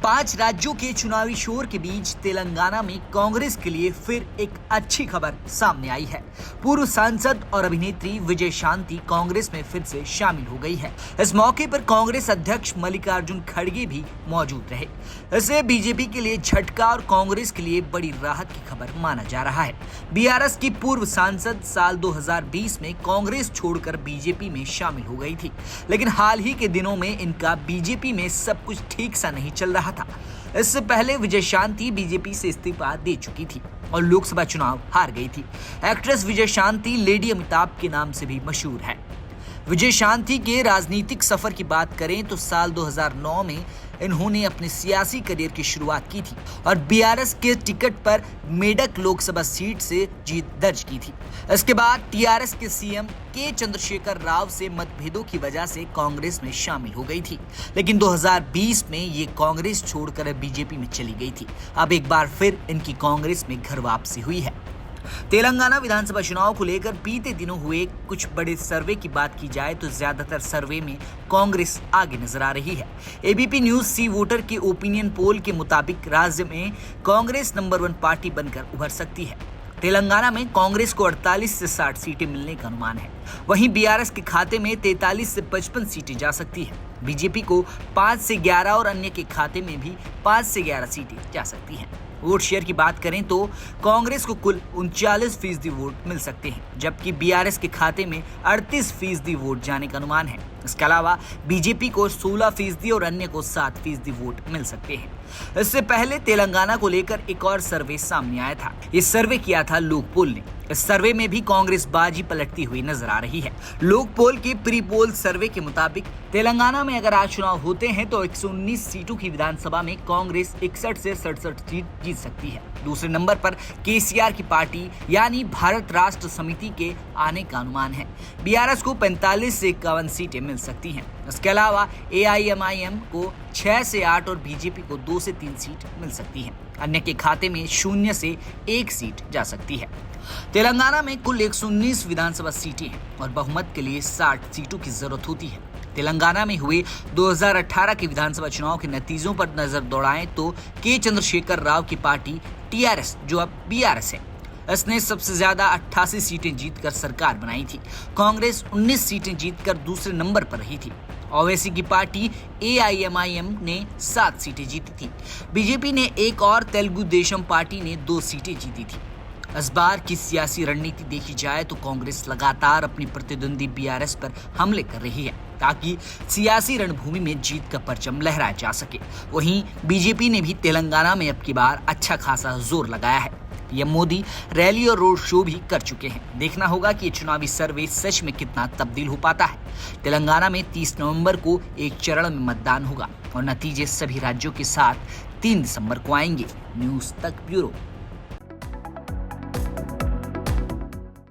5 राज्यों के चुनावी शोर के बीच तेलंगाना में कांग्रेस के लिए फिर एक अच्छी खबर सामने आई है। पूर्व सांसद और अभिनेत्री विजय शांति कांग्रेस में फिर से शामिल हो गई है। इस मौके पर कांग्रेस अध्यक्ष मल्लिकार्जुन खड़गे भी मौजूद रहे। इसे बीजेपी के लिए झटका और कांग्रेस के लिए बड़ी राहत की खबर माना जा रहा है। बीआरएस की पूर्व सांसद साल 2020 में कांग्रेस छोड़कर बीजेपी में शामिल हो गई थी, लेकिन हाल ही के दिनों में इनका बीजेपी में सब कुछ ठीक सा नहीं चल रहा था। इससे पहले विजय शांति बीजेपी से इस्तीफा दे चुकी थी और लोकसभा चुनाव हार गई थी। एक्ट्रेस विजय शांति लेडी अमिताभ के नाम से भी मशहूर है। विजय शांति के राजनीतिक सफर की बात करें तो साल 2009 में इन्होंने अपने सियासी करियर की शुरुआत की थी और बीआरएस के टिकट पर मेडक लोकसभा सीट से जीत दर्ज की थी। इसके बाद टीआरएस के सीएम के चंद्रशेखर राव से मतभेदों की वजह से कांग्रेस में शामिल हो गई थी, लेकिन 2020 में ये कांग्रेस छोड़कर बीजेपी में चली गई थी। अब एक बार फिर इनकी कांग्रेस में घर वापसी हुई है। तेलंगाना विधानसभा चुनाव को लेकर बीते दिनों हुए कुछ बड़े सर्वे की बात की जाए तो ज्यादातर सर्वे में कांग्रेस आगे नजर आ रही है। एबीपी न्यूज सी वोटर के ओपिनियन पोल के मुताबिक राज्य में कांग्रेस नंबर 1 पार्टी बनकर उभर सकती है। तेलंगाना में कांग्रेस को 48 से 60 सीटें मिलने का अनुमान है। वहीं बीआरएस के खाते में 43 से 55 सीटें जा सकती है। बीजेपी को 5 से 11 और अन्य के खाते में भी 5 से 11 सीटें जा सकती हैं। वोट शेयर की बात करें तो कांग्रेस को कुल 39% वोट मिल सकते हैं, जबकि बीआरएस के खाते में 38% वोट जाने का अनुमान है। इसके अलावा बीजेपी को 16% और अन्य को 7% वोट मिल सकते हैं। इससे पहले तेलंगाना को लेकर एक और सर्वे सामने आया था। ये सर्वे किया था लोकपोल ने। इस सर्वे में भी कांग्रेस बाजी पलटती हुई नजर आ रही है। लोकपोल के प्री पोल सर्वे के मुताबिक तेलंगाना में अगर आज चुनाव होते हैं तो 119 सीटों की विधानसभा में कांग्रेस 61 से 67 सीट जीत सकती है। दूसरे नंबर पर केसीआर की पार्टी यानी भारत राष्ट्र समिति के आने का अनुमान है। बीआरएस को 45 से 51 सीटें मिल सकती हैं। इसके अलावा एआईएमआईएम को 6 से 8 और बीजेपी को 2 से 3 सीट मिल सकती है। अन्य के खाते में 0 से 1 सीट जा सकती है। तेलंगाना में कुल 119 विधानसभा सीटें हैं और बहुमत के लिए 60 सीटों की जरूरत होती है। तेलंगाना में हुए 2018 के विधानसभा चुनाव के नतीजों पर नजर दौड़ाएं तो के चंद्रशेखर राव की पार्टी टीआरएस, जो अब बीआरएस है, इसने सबसे ज्यादा 88 सीटें जीतकर सरकार बनाई थी। कांग्रेस 19 सीटें जीतकर दूसरे नंबर पर रही थी। ओवैसी की पार्टी एआईएमआईएम ने 7 सीटें जीती थी। बीजेपी ने एक और तेलुगु देशम पार्टी ने 2 सीटें जीती थी। इस बार की सियासी रणनीति देखी जाए तो कांग्रेस लगातार अपनी प्रतिद्वंदी बीआरएस पर हमले कर रही है ताकि सियासी रणभूमि में जीत का परचम लहराया जा सके। वहीं बीजेपी ने भी तेलंगाना में अब की बार अच्छा खासा जोर लगाया है। पीएम मोदी रैली और रोड शो भी कर चुके हैं। देखना होगा कि ये चुनावी सर्वे सच में कितना तब्दील हो पाता है। तेलंगाना में 30 नवंबर को एक चरण में मतदान होगा और नतीजे सभी राज्यों के साथ 3 दिसंबर को आएंगे। न्यूज़ तक ब्यूरो।